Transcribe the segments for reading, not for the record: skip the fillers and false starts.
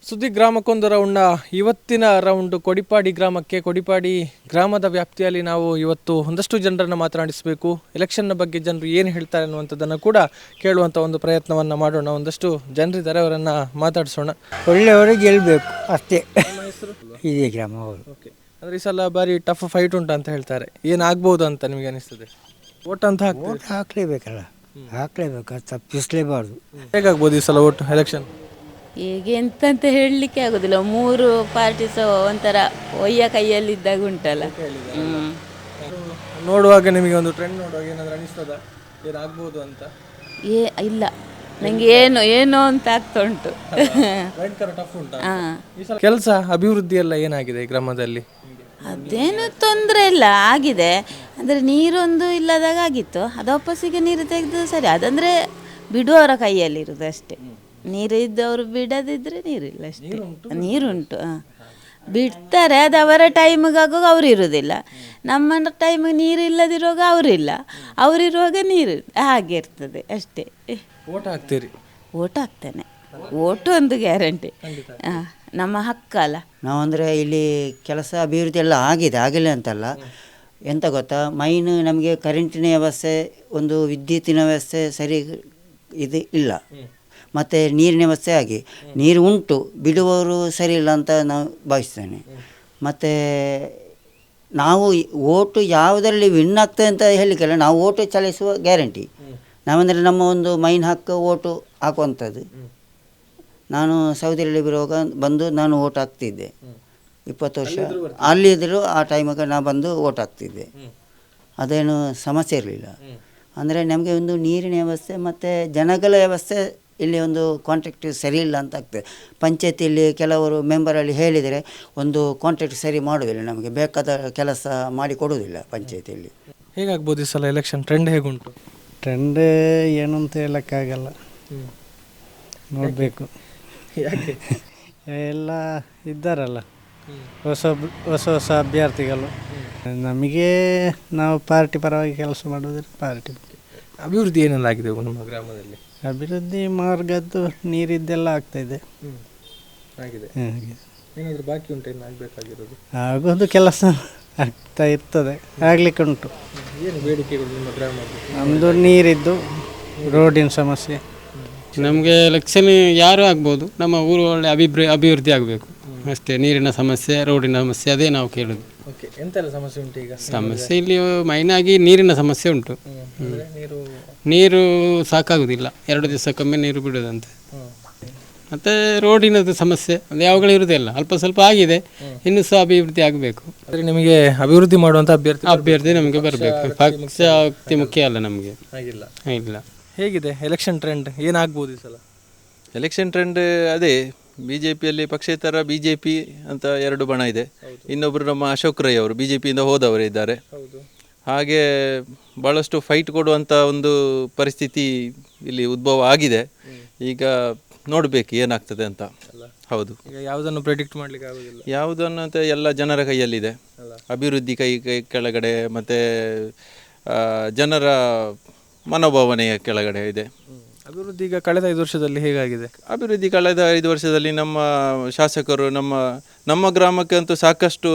ಸುದ್ದಿ ಗ್ರಾಮಕ್ಕೊಂದು ರೌಂಡ್ನ ಇವತ್ತಿನ ರೌಂಡ್ ಕೊಡಿಪಾಡಿ ಗ್ರಾಮಕ್ಕೆ. ಕೊಡಿಪಾಡಿ ಗ್ರಾಮದ ವ್ಯಾಪ್ತಿಯಲ್ಲಿ ನಾವು ಇವತ್ತು ಒಂದಷ್ಟು ಜನರನ್ನು ಮಾತನಾಡಿಸಬೇಕು. ಎಲೆಕ್ಷನ್ನ ಬಗ್ಗೆ ಜನರು ಏನು ಹೇಳ್ತಾರೆ ಅನ್ನುವಂಥದ್ದನ್ನು ಕೂಡ ಕೇಳುವಂಥ ಒಂದು ಪ್ರಯತ್ನವನ್ನು ಮಾಡೋಣ. ಒಂದಷ್ಟು ಜನರಿದ್ದಾರೆ, ಅವರನ್ನು ಮಾತಾಡಿಸೋಣ. ಒಳ್ಳೆಯವರು ಗೆಲ್ಲಬೇಕು ಅಷ್ಟೇ. ಇದೇ ಗ್ರಾಮ ಅವರು. ಓಕೆ, ಅಂದರೆ ಈ ಸಲ ಬಾರಿ ಟಫ್ ಫೈಟ್ ಉಂಟು ಅಂತ ಹೇಳ್ತಾರೆ. ಏನಾಗ್ಬೋದು ಅಂತ ನಿಮಗೆ ಅನಿಸ್ತದೆ? ಓಟ್ ಅಂತ ಹಾಕ್ಲೇಬೇಕಲ್ಲ, ಹಾಕ್ಲೇಬೇಕು, ಅದು ತಪ್ಪಿಸಲೇಬಾರ್ದು. ಹೇಗಾಗ್ಬೋದು ಈ ಸಲ ಓಟ್ ಎಲೆಕ್ಷನ್? ಹೇಗೆ ಎಂತಂತ ಹೇಳಲಿಕ್ಕೆ ಆಗೋದಿಲ್ಲ. ಮೂರು ಪಾರ್ಟಿ ಸಹ ಒಂಥರ ಒಯ್ಯ ಕೈಯಲ್ಲಿದ್ದಾಗ ಉಂಟಲ್ಲ. ನೋಡುವಾಗ ನಿಮಗೆ ಒಂದು ಟ್ರೆಂಡ್ ನೋಡುವಾಗ ಏನಾದರೂ ಅನಿಸ್ತದ ಏನಾಗ್ಬೋದು ಅಂತ? ಇಲ್ಲ, ನನಗೆ ಏನೋ ಅಂತ ಆಗ್ತಾ ಉಂಟು. ಕೆಲಸ ಅಭಿವೃದ್ಧಿ ಎಲ್ಲ ಏನಾಗಿದೆ ಈ ಗ್ರಾಮದಲ್ಲಿ? ಅದೇನು ತೊಂದರೆ ಇಲ್ಲ, ಆಗಿದೆ. ಅಂದರೆ ನೀರೊಂದು ಇಲ್ಲದಾಗ ಆಗಿತ್ತು, ಅದು ವಾಪಸ್ಸಿಗೆ ನೀರು ತೆಗೆದು ಸರಿ. ಅದಂದರೆ ಬಿಡುವವರ ಕೈಯಲ್ಲಿರೋದು ಅಷ್ಟೇ. ನೀರು ಇದ್ದವರು ಬಿಡದಿದ್ರೆ ನೀರಿಲ್ಲ ಅಷ್ಟೇ. ನೀರುಂಟು, ಬಿಡ್ತಾರೆ, ಅದು ಅವರ ಟೈಮಿಗಾಗುವಾಗ ಅವ್ರು ಇರೋದಿಲ್ಲ. ನಮ್ಮ ಟೈಮಿಗೆ ನೀರು ಇಲ್ಲದಿರುವಾಗ ಅವರಿಲ್ಲ, ಅವರಿರುವಾಗ ನೀರು, ಹಾಗೆ ಇರ್ತದೆ ಅಷ್ಟೇ. ಓಟ್ ಹಾಕ್ತೀರಿ? ಓಟ್ ಹಾಕ್ತೇನೆ, ಓಟು ಒಂದು ಗ್ಯಾರಂಟಿ, ನಮ್ಮ ಹಕ್ಕಲ್ಲ. ನಾವಂದರೆ ಇಲ್ಲಿ ಕೆಲಸ ಅಭಿವೃದ್ಧಿ ಎಲ್ಲ ಆಗಿದೆ, ಆಗಿಲ್ಲ ಅಂತಲ್ಲ. ಎಂತ ಗೊತ್ತಾ, ಮೈನ್ ನಮಗೆ ಕರೆಂಟಿನ ವ್ಯವಸ್ಥೆ, ಒಂದು ವಿದ್ಯುತ್ತಿನ ವ್ಯವಸ್ಥೆ ಸರಿ ಇದು ಇಲ್ಲ. ಮತ್ತು ನೀರಿನ ವ್ಯವಸ್ಥೆ ಆಗಿ ನೀರು ಉಂಟು, ಬಿಡುವವರು ಸರಿ ಇಲ್ಲ ಅಂತ ನಾವು ಭಾವಿಸ್ತೇನೆ. ಮತ್ತು ನಾವು ಓಟು ಯಾವುದರಲ್ಲಿ ವಿನ್ ಆಗ್ತದೆ ಅಂತ ಹೇಳಲಿಕ್ಕಿಲ್ಲ, ನಾವು ಓಟು ಚಲಾಯಿಸುವ ಗ್ಯಾರಂಟಿ. ನಾವಂದರೆ ನಮ್ಮ ಒಂದು ಮೈನ್ ಹಕ್ಕು ಓಟು ಹಾಕುವಂಥದ್ದು. ನಾನು ಸೌದಿಯಲ್ಲಿ ಬರುವಾಗ ಬಂದು ನಾನು ಓಟ್ ಹಾಕ್ತಿದ್ದೆ 20 ವರ್ಷ. ಅಲ್ಲಿದ್ದರೂ ಆ ಟೈಮಿಗೆ ನಾನು ಬಂದು ಓಟ್ ಹಾಕ್ತಿದ್ದೆ, ಅದೇನು ಸಮಸ್ಯೆ ಇರಲಿಲ್ಲ. ಅಂದರೆ ನಮಗೆ ಒಂದು ನೀರಿನ ವ್ಯವಸ್ಥೆ ಮತ್ತು ಜನಗಳ ವ್ಯವಸ್ಥೆ ಇಲ್ಲಿ ಒಂದು ಕಾಂಟ್ರಾಕ್ಟ್ ಸರಿ ಇಲ್ಲ ಅಂತ ಆಗ್ತದೆ. ಪಂಚಾಯತಿಯಲ್ಲಿ ಕೆಲವರು ಮೆಂಬರಲ್ಲಿ ಹೇಳಿದರೆ ಒಂದು ಕಾಂಟ್ರಾಕ್ಟ್ ಸರಿ ಮಾಡೋದಿಲ್ಲ, ನಮಗೆ ಬೇಕಾದ ಕೆಲಸ ಮಾಡಿ ಕೊಡೋದಿಲ್ಲ ಪಂಚಾಯತಿಯಲ್ಲಿ. ಹೇಗಾಗ್ಬೋದು ಈ ಸಲ ಎಲೆಕ್ಷನ್? ಟ್ರೆಂಡ್ ಹೇಗುಂಟು? ಟ್ರೆಂಡ್ ಏನು ಅಂತ ಹೇಳೋಕ್ಕಾಗಲ್ಲ, ನೋಡಬೇಕು. ಎಲ್ಲ ಇದ್ದಾರಲ್ಲ ಹೊಸ ಹೊಸ ಅಭ್ಯರ್ಥಿಗಳು. ನಮಗೆ ನಾವು ಪಾರ್ಟಿ ಪರವಾಗಿ ಕೆಲಸ ಮಾಡೋದ್ರೆ ಪಾರ್ಟಿ. ಅಭಿವೃದ್ಧಿ ಏನೆಲ್ಲ ಆಗಿದೆ ನಮ್ಮ ಗ್ರಾಮದಲ್ಲಿ? ಅಭಿವೃದ್ಧಿ ಮಾರ್ಗದ್ದು ನೀರಿದ್ದೆಲ್ಲ ಆಗ್ತಾಯಿದೆ, ಆಗಿದೆ. ಏನಾದರೂ ಬಾಕಿ ಉಂಟು, ಏನು ಆಗಬೇಕಾಗಿರೋದು? ಆಗೋದು ಕೆಲಸ ಆಗ್ತಾ ಇರ್ತದೆ, ಆಗಲಿಕ್ಕೆ ಉಂಟು. ಏನು ಬೇಡಿಕೆಗಳು ನಿಮ್ಮ ಗ್ರಾಮದಲ್ಲಿ? ನಮ್ಮದು ನೀರಿದ್ದು, ರೋಡಿನ ಸಮಸ್ಯೆ. ನಮಗೆ ಎಲೆಕ್ಷನ್ ಯಾರು ಆಗ್ಬೋದು, ನಮ್ಮ ಊರು ಒಳ್ಳೆ ಅಭಿವೃದ್ಧಿ ಆಗಬೇಕು ಅಷ್ಟೇ. ನೀರಿನ ಸಮಸ್ಯೆ, ರೋಡಿನ ಸಮಸ್ಯೆ, ಅದೇ ನಾವು ಕೇಳೋದು. ಓಕೆ, ಎಂತೆಲ್ಲ ಸಮಸ್ಯೆ ಉಂಟು ಈಗ? ಸಮಸ್ಯೆ ಇಲ್ಲಿ ಮೈನಾಗಿ ನೀರಿನ ಸಮಸ್ಯೆ ಉಂಟು. ನೀರು ಸಾಕಾಗುವುದಿಲ್ಲ, 2 ದಿವಸಕ್ಕೊಮ್ಮೆ ನೀರು ಬಿಡೋದಂತೆ. ಮತ್ತು ರೋಡಿನದು ಸಮಸ್ಯೆ ಅದು ಯಾವಾಗಲೂ ಇರುವುದಿಲ್ಲ, ಅಲ್ಪ ಸ್ವಲ್ಪ ಆಗಿದೆ, ಇನ್ನೂ ಸಹ ಅಭಿವೃದ್ಧಿ ಆಗಬೇಕು. ಆದರೆ ನಿಮಗೆ ಅಭಿವೃದ್ಧಿ ಮಾಡುವಂಥ ಅಭ್ಯರ್ಥಿ ನಮಗೆ ಬರಬೇಕು, ಪಕ್ಷ ವ್ಯಕ್ತಿ ಮುಖ್ಯ ಅಲ್ಲ ನಮಗೆ. ಇಲ್ಲ. ಹೇಗಿದೆ ಎಲೆಕ್ಷನ್ ಟ್ರೆಂಡ್? ಏನಾಗ್ಬೋದು ಈ ಸಲ ಎಲೆಕ್ಷನ್ ಟ್ರೆಂಡ್? ಅದೇ BJPಯಲ್ಲಿ ಪಕ್ಷೇತರ BJP ಅಂತ 2 ಬಣ ಇದೆ. ಇನ್ನೊಬ್ಬರು ನಮ್ಮ ಅಶೋಕ್ ರೈ ಅವರು BJPಯಿಂದ ಹೋದವರೇ ಇದ್ದಾರೆ. ಹಾಗೆ ಭಾಳಷ್ಟು ಫೈಟ್ ಕೊಡುವಂಥ ಒಂದು ಪರಿಸ್ಥಿತಿ ಇಲ್ಲಿ ಉದ್ಭವ ಆಗಿದೆ. ಈಗ ನೋಡಬೇಕು ಏನಾಗ್ತದೆ ಅಂತ. ಹೌದು, ಈಗ ಯಾವುದನ್ನು ಪ್ರೆಡಿಕ್ಟ್ ಮಾಡಲಿಕ್ಕೆ ಆಗೋದಿಲ್ಲ. ಯಾವುದನ್ನು ಅಂತ ಎಲ್ಲ ಜನರ ಕೈಯಲ್ಲಿದೆ. ಅಭಿವೃದ್ಧಿ ಕೈ ಕೆಳಗಡೆ ಮತ್ತು ಜನರ ಮನೋಭಾವನೆಯ ಕೆಳಗಡೆ ಇದೆ. ಅಭಿವೃದ್ಧಿ ಈಗ ಕಳೆದ 5 ವರ್ಷದಲ್ಲಿ ಹೇಗಾಗಿದೆ? ಅಭಿವೃದ್ಧಿ ಕಳೆದ 5 ವರ್ಷದಲ್ಲಿ ನಮ್ಮ ಶಾಸಕರು ನಮ್ಮ ಗ್ರಾಮಕ್ಕೆ ಅಂತೂ ಸಾಕಷ್ಟು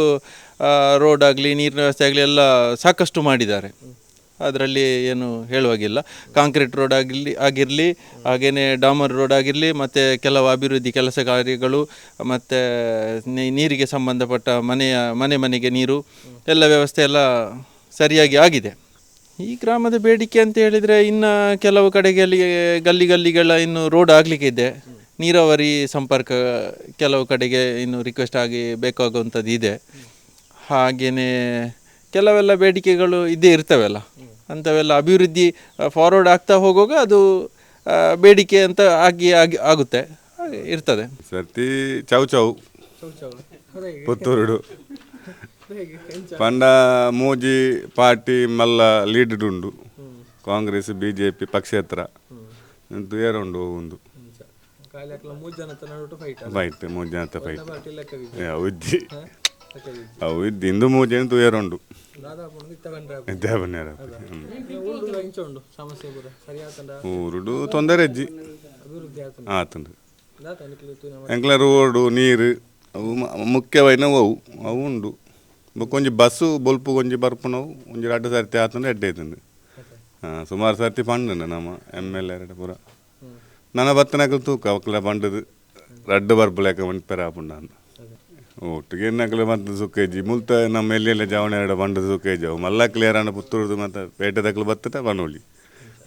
ರೋಡ್ ಆಗಲಿ, ನೀರಿನ ವ್ಯವಸ್ಥೆ ಆಗಲಿ ಎಲ್ಲ ಸಾಕಷ್ಟು ಮಾಡಿದ್ದಾರೆ. ಅದರಲ್ಲಿ ಏನು ಹೇಳುವಾಗಿಲ್ಲ. ಕಾಂಕ್ರೀಟ್ ರೋಡ್ ಆಗಿರಲಿ, ಹಾಗೆಯೇ ಡಾಮರ್ ರೋಡ್ ಆಗಿರಲಿ, ಮತ್ತು ಕೆಲವು ಅಭಿವೃದ್ಧಿ ಕೆಲಸ ಕಾರ್ಯಗಳು, ಮತ್ತು ನೀರಿಗೆ ಸಂಬಂಧಪಟ್ಟ ಮನೆಗೆ ನೀರು ಎಲ್ಲ ವ್ಯವಸ್ಥೆ ಎಲ್ಲ ಸರಿಯಾಗಿ ಆಗಿದೆ. ಈ ಗ್ರಾಮದ ಬೇಡಿಕೆ ಅಂತ ಹೇಳಿದರೆ, ಇನ್ನು ಕೆಲವು ಕಡೆಗೆ ಗಲ್ಲಿಗಳ ಇನ್ನು ರೋಡ್ ಆಗಲಿಕ್ಕೆ ಇದೆ. ನೀರಾವರಿ ಸಂಪರ್ಕ ಕೆಲವು ಕಡೆಗೆ ಇನ್ನು ರಿಕ್ವೆಸ್ಟ್ ಆಗಿ ಬೇಕಾಗುವಂಥದ್ದು ಇದೆ. ಹಾಗೆಯೇ ಕೆಲವೆಲ್ಲ ಬೇಡಿಕೆಗಳು ಇದ್ದೇ ಇರ್ತವೆಲ್ಲ, ಅಂಥವೆಲ್ಲ ಅಭಿವೃದ್ಧಿ ಫಾರ್ವರ್ಡ್ ಆಗ್ತಾ ಹೋಗುವಾಗ ಅದು ಬೇಡಿಕೆ ಅಂತ ಆಗುತ್ತೆ, ಇರ್ತದೆ. ಸರ್ತಿ ಚೌ ಪುತ್ತೂರು ಪಂಡ ಮೂಜಿ ಪಾರ್ಟಿ ಮಲ್ಲ ಲೀಡ್ ಉಂಡು. ಕಾಂಗ್ರೆಸ್ BJP ಪಕ್ಷೇತರ ಉಂಡು ಒಂದು ಫೈಟ್ 3 ಜನತ ಫೈಟ್ ಉಜ್ಜಿ ಅವು ಇದ್ದು ಇಂದು 3 ಜನ ತುಯರುಂಡು. ಊರುಡು ತೊಂದರೆ ಅಜ್ಜಿ ಆತಂಡ್ರಿ. ಎಂಕ್ಲ ರೋಡು ನೀರು ಅವು ಮುಖ್ಯವಾಯಿನ ಅವು ಉಂಡು ಕೊಂಚ ಬಸ್ಸು ಬೊಲ್ಪು ಕೊಂಚ ಬರ್ಪು ನಾವು ಒಂಜಿ 2 ಸರ್ತಿ ಆತಂದು ಎಡ್ಡೈತಂದು ಸುಮಾರು ಸರ್ತಿ ಪಂಡ ನಮ್ಮ MLA ಪೂರ ನನ್ನ ಬತ್ತನಕಲ್ ತೂಕ ಅವಕ್ಲ ಪಂಡದು 2 ಬರ್ಪು ಲೆಕ್ಕ ಮನ್ಪೆರ ಆಪುಂಡ ಅಂತ ಒಟ್ಟಿಗೆ ಎನ್ನಕಲೆ ಮತ್ತು ಸುಕ್ಕೇಜಿ ಮುಲ್ತ ನಮ್ಮ ಎಲ್ಲೆಲ್ಲ ಜಾವಣೆ ಪಂಡದು ಸುಕ್ಕೇಜಿ ಅವು ಮಲ್ಲ ಕ್ಲಿಯರ್ ಅಣ್ಣ ಪುತ್ತೂರ್ದು ಮತ್ತು ಪೇಟೆದಕ್ಲು ಬತ್ತಟ ಬನ್ನೋಳಿ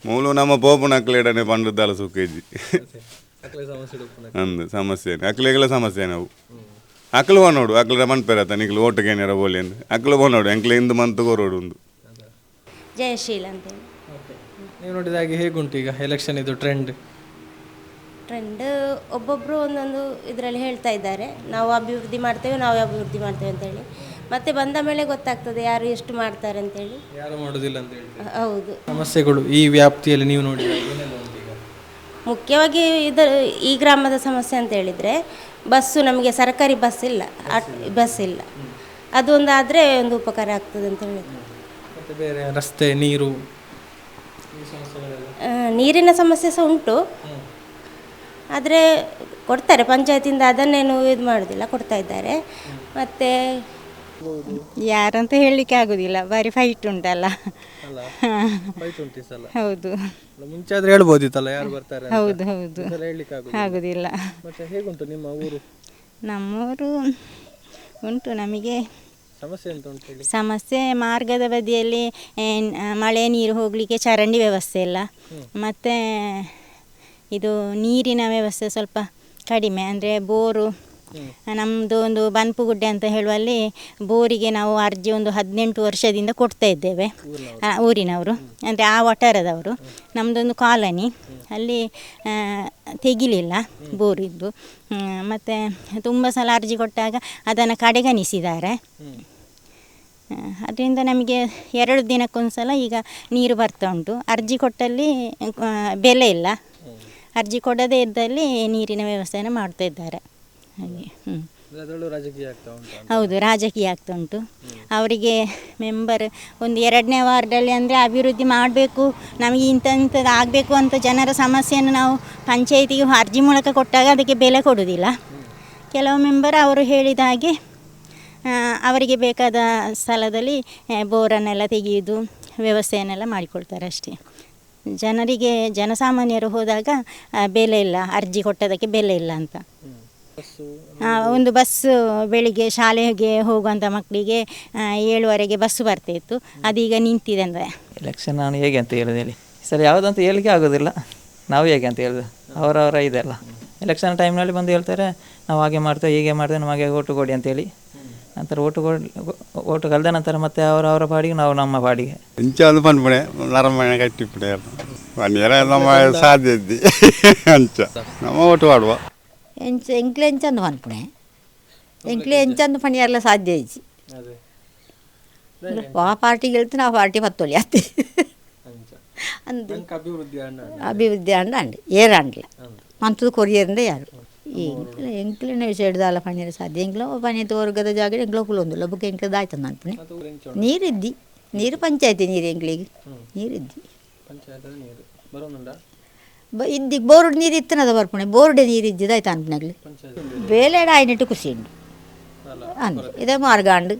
ಮೂಲು ನಮ್ಮ ಪೋಪುನಕ್ಲೇಡನೆ ಪಂಡದ್ದಲ್ಲ ಸುಕ್ಕೇಜಿ ಅಂದು ಸಮಸ್ಯೆ ಅಕ್ಲೆಗಳ ಸಮಸ್ಯೆ ನಾವು ಅಕ್ಲು ನೋಡು ಅಕ್ಲ ಮನ್ಪೆರತ್ತ ನಿಕ್ಲು ಓಟಿಗೆ ಏನಾರ ಬೋಲಿ ಅಂದು ಅಕ್ಲು ನೋಡು ಎಂಕ್ಲೆ ಇಂದು ಮಂತು ಗೋರೋಡು ಒಂದು ಜಯಶೀಲ ಅಂತೇಳಿ. ನೀವು ನೋಡಿದ ಹಾಗೆ ಹೇಗುಂಟು ಈಗ ಎಲೆಕ್ಷನ್ ಇದು ಟ್ರೆಂಡ್ ಒಬ್ಬೊಬ್ಬರು ಒಂದೊಂದು ಇದರಲ್ಲಿ ಹೇಳ್ತಾ ಇದ್ದಾರೆ, ನಾವು ಅಭಿವೃದ್ಧಿ ಮಾಡ್ತೇವೆ ಅಂತೇಳಿ. ಮತ್ತೆ ಬಂದ ಮೇಲೆ ಗೊತ್ತಾಗ್ತದೆ ಯಾರು ಎಷ್ಟು ಮಾಡ್ತಾರೆ ಅಂತೇಳಿ. ಯಾರು ಮಾಡೋದಿಲ್ಲ ಅಂತ ಹೇಳಿ. ಹೌದು. ಸಮಸ್ಯೆಗಳು ಈ ವ್ಯಾಪ್ತಿಯಲ್ಲಿ ನೀವು ನೋಡಿದ ಮುಖ್ಯವಾಗಿ ಈ ಗ್ರಾಮದ ಸಮಸ್ಯೆ ಅಂತ ಹೇಳಿದರೆ ಬಸ್ಸು, ನಮಗೆ ಸರ್ಕಾರಿ ಬಸ್ ಇಲ್ಲ. ಅದೊಂದಾದರೆ ಒಂದು ಉಪಕಾರ ಆಗ್ತದೆ ಅಂತ ಹೇಳಿದ್ರು. ಮತ್ತೆ ಬೇರೆ ರಸ್ತೆ, ನೀರು, ನೀರಿನ ಸಮಸ್ಯೆ ಸಹ ಉಂಟು. ಆದರೆ ಕೊಡ್ತಾರೆ ಪಂಚಾಯತಿಂದ, ಅದನ್ನೇನು ಇದು ಮಾಡೋದಿಲ್ಲ, ಕೊಡ್ತಾ ಇದ್ದಾರೆ. ಮತ್ತು ಯಾರಂತ ಹೇಳಲಿಕ್ಕೆ ಆಗೋದಿಲ್ಲ, ಬಾರಿ ಫೈಟ್ ಉಂಟಲ್ಲ. ಹೌದು, ಮುಂಚೆ ಆದ್ರೆ ಹೇಳ್ಬೋದಿತ್ತಲ್ಲ ಯಾರು ಬರ್ತಾರೆ. ಹೌದು ಆಗೋದಿಲ್ಲ. ಮತ್ತೆ ಹೇಗುಂಟು ನಿಮ್ಮ ಊರು? ನಮ್ಮೂರು ಉಂಟು, ನಮಗೆ ಸಮಸ್ಯೆ ಮಾರ್ಗದ ಬದಿಯಲ್ಲಿ ಮಳೆ ನೀರು ಹೋಗಲಿಕ್ಕೆ ಚರಂಡಿ ವ್ಯವಸ್ಥೆ ಇಲ್ಲ. ಮತ್ತು ಇದು ನೀರಿನ ವ್ಯವಸ್ಥೆ ಸ್ವಲ್ಪ ಕಡಿಮೆ, ಅಂದರೆ ಬೋರು ನಮ್ಮದು ಒಂದು ಬನ್ಪುಗುಡ್ಡೆ ಅಂತ ಹೇಳುವಲ್ಲಿ ಬೋರಿಗೆ ನಾವು ಅರ್ಜಿ ಒಂದು 18 ವರ್ಷದಿಂದ ಕೊಡ್ತಾ ಇದ್ದೇವೆ, ಊರಿನವರು ಅಂದರೆ ಆ ವಠಾರದವರು. ನಮ್ಮದೊಂದು ಕಾಲನಿ, ಅಲ್ಲಿ ತೆಗಿಲಿಲ್ಲ ಬೋರಿದ್ದು. ಮತ್ತು ತುಂಬ ಸಲ ಅರ್ಜಿ ಕೊಟ್ಟಾಗ ಅದನ್ನು ಕಡೆಗಣಿಸಿದ್ದಾರೆ. ಅದರಿಂದ ನಮಗೆ 2 ದಿನಕ್ಕೊಂದು ಸಲ ಈಗ ನೀರು ಬರ್ತಾ ಉಂಟು. ಅರ್ಜಿ ಕೊಟ್ಟಲ್ಲಿ ಬೆಲೆ ಇಲ್ಲ, ಅರ್ಜಿ ಕೊಡದೇ ಇದ್ದಲ್ಲಿ ನೀರಿನ ವ್ಯವಸ್ಥೆಯನ್ನು ಮಾಡ್ತಾ ಇದ್ದಾರೆ. ಹಾಗೆ ಹೌದು, ರಾಜಕೀಯ ಆಗ್ತಾ ಉಂಟು. ಅವರಿಗೆ ಮೆಂಬರ್ ಒಂದು 2ನೇ ವಾರ್ಡಲ್ಲಿ ಅಂದರೆ ಅಭಿವೃದ್ಧಿ ಮಾಡಬೇಕು, ನಮಗೆ ಇಂಥದ್ದು ಆಗಬೇಕು ಅಂತ ಜನರ ಸಮಸ್ಯೆಯನ್ನು ನಾವು ಪಂಚಾಯಿತಿಗೆ ಅರ್ಜಿ ಮೂಲಕ ಕೊಟ್ಟಾಗ ಅದಕ್ಕೆ ಬೆಲೆ ಕೊಡೋದಿಲ್ಲ. ಕೆಲವು ಮೆಂಬರ್ ಅವರು ಹೇಳಿದ ಹಾಗೆ ಅವರಿಗೆ ಬೇಕಾದ ಸ್ಥಳದಲ್ಲಿ ಬೋರನ್ನೆಲ್ಲ ತೆಗೆಯುವುದು, ವ್ಯವಸ್ಥೆಯನ್ನೆಲ್ಲ ಮಾಡಿಕೊಳ್ತಾರೆ ಅಷ್ಟೇ. ಜನಸಾಮಾನ್ಯರು ಹೋದಾಗ ಬೆಲೆ ಇಲ್ಲ, ಅರ್ಜಿ ಕೊಟ್ಟದಕ್ಕೆ ಬೆಲೆ ಇಲ್ಲ ಅಂತ. ಒಂದು ಬಸ್ಸು ಬೆಳಿಗ್ಗೆ ಶಾಲೆಗೆ ಹೋಗುವಂಥ ಮಕ್ಕಳಿಗೆ 7:15 ಬಸ್ಸು ಬರ್ತಾಯಿತ್ತು, ಅದೀಗ ನಿಂತಿದೆ. ಅಂದರೆ ಎಲೆಕ್ಷನ್ ನಾನು ಹೇಗೆ ಅಂತ ಹೇಳೋದು ಹೇಳಿ, ಸರಿ ಯಾವುದಂತ ಹೇಳಲಿಕ್ಕೆ ಆಗೋದಿಲ್ಲ. ನಾವು ಹೇಗೆ ಅಂತ ಹೇಳೋದು, ಅವರವರ ಇದೆಲ್ಲ. ಎಲೆಕ್ಷನ್ ಟೈಮ್ನಲ್ಲಿ ಬಂದು ಹೇಳ್ತಾರೆ ನಾವು ಹಾಗೆ ಮಾಡ್ತೇವೆ ಹೀಗೆ ಮಾಡ್ತೇವೆ, ನಮಗೆ ಓಟು ಕೊಡಿ ಅಂತೇಳಿ. ನಂತರ ಓಟು ಕಳೆದ ನಂತರ ಮತ್ತೆ ಅವರ ಪಾಡಿಗೆ ನಾವು ನಮ್ಮ ಪಾಡಿಗೆ ಇಂಚ ಒಂದು ಪಂಡ್ಪಣೆ ನರಮಣೆ ಕಟ್ಟಿಪ್ಪಡೆ ನಮ್ಮ ಸಾಧ್ಯ ಇದ್ದಿ ಅಂಚ ನಮ್ಮ ಓಟು ಮಾಡುವ ಎಂಕ್ಲೆ ಎಂಚಂದು ಪನ್ಪುಣೆ ಎಂಕ್ಲೆ ಎಂಚಂದು ಪಣಿಯರ್ಲ ಸಾಧ್ಯ ಇಜ್ಜಿ ಆ ಪಾರ್ಟಿಗೆ ಹೇಳ್ತೀನಿ, ಆ ಪಾರ್ಟಿ ಪತ್ತೊಲಿ ಅತ್ತೆ ಅಂದು ಅಭಿವೃದ್ಧಿ ಅಂಡ್ ಏರಾಂಡ್ಲ ಮಂತದ ಕೊರಿಯರಿಂದ ಯಾರು ಎಂಕ್ಲಿನ ವಿಷಯ ಹಿಡ್ದಾಲ ಪಣಿಯರ ಸಾಧ್ಯ. ಎಂಕ್ಲ ಪಣಿಯತ್ತು ವರ್ಗದ ಜಾಗ ಎಂಕ್ಲ ಕುಲೊಂದಿಲ್ಲ ಬುಕ್ ಎಂಕ್ಲದ ಆಯ್ತಂದು ಅನ್ಪಣೆ. ನೀರಿದ್ದಿ ನೀರು ಪಂಚಾಯತಿ ನೀರು ಎಂಕ್ಲಿಗೆ ನೀರಿದ್ದಿ ಇದ್ದಿ ಬೋರ್ಡ್ ನೀರು ಇತ್ತನದ ಬರ್ಪಣೆ ಬೋರ್ಡೆ ನೀರು ಇದ್ದಿದ್ದಾಯ್ತು ಅನ್ಪಣೆಗ್ಲಿ ಬೇಲೆಡ ಆಯ್ನಿಟ್ಟು ಖುಷಿ ಉಂಡು ಅಂದು ಇದೇ ಮಾರ್ಗ ಅಂಡು.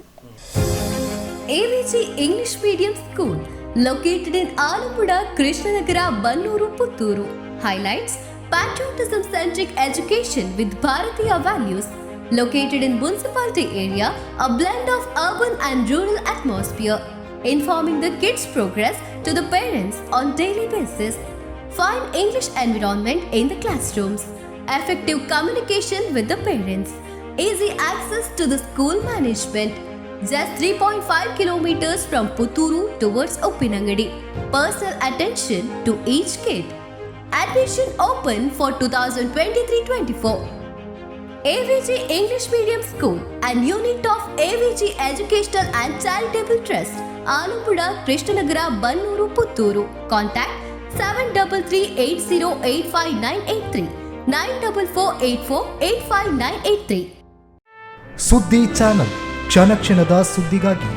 𝐴𝐵G English Medium School located in Alapura, Krishnanagara, Mudnooru, Puttur. Highlights: patriotism-centric education with Bharatiya values. Located in municipality area, a blend of urban and rural atmosphere. Informing the kids' progress to the parents on daily basis. Fine English environment in the classrooms. Effective communication with the parents. Easy access to the school management. Just 3.5 kilometers from Puttur towards Uppinangady. Personal attention to each kid. Admission open for 2023-24. 𝐴𝐵G English Medium School, an unit of 𝐴𝐵G Educational and Charitable Trust, Alapura, Krishnanagara, Mudnooru, Puttur. Contact 7338085983 9448485983. ಸುದ್ದಿ channel, ಕ್ಷಣ ಕ್ಷಣದ ಸುದ್ದಿಗಾಗಿ.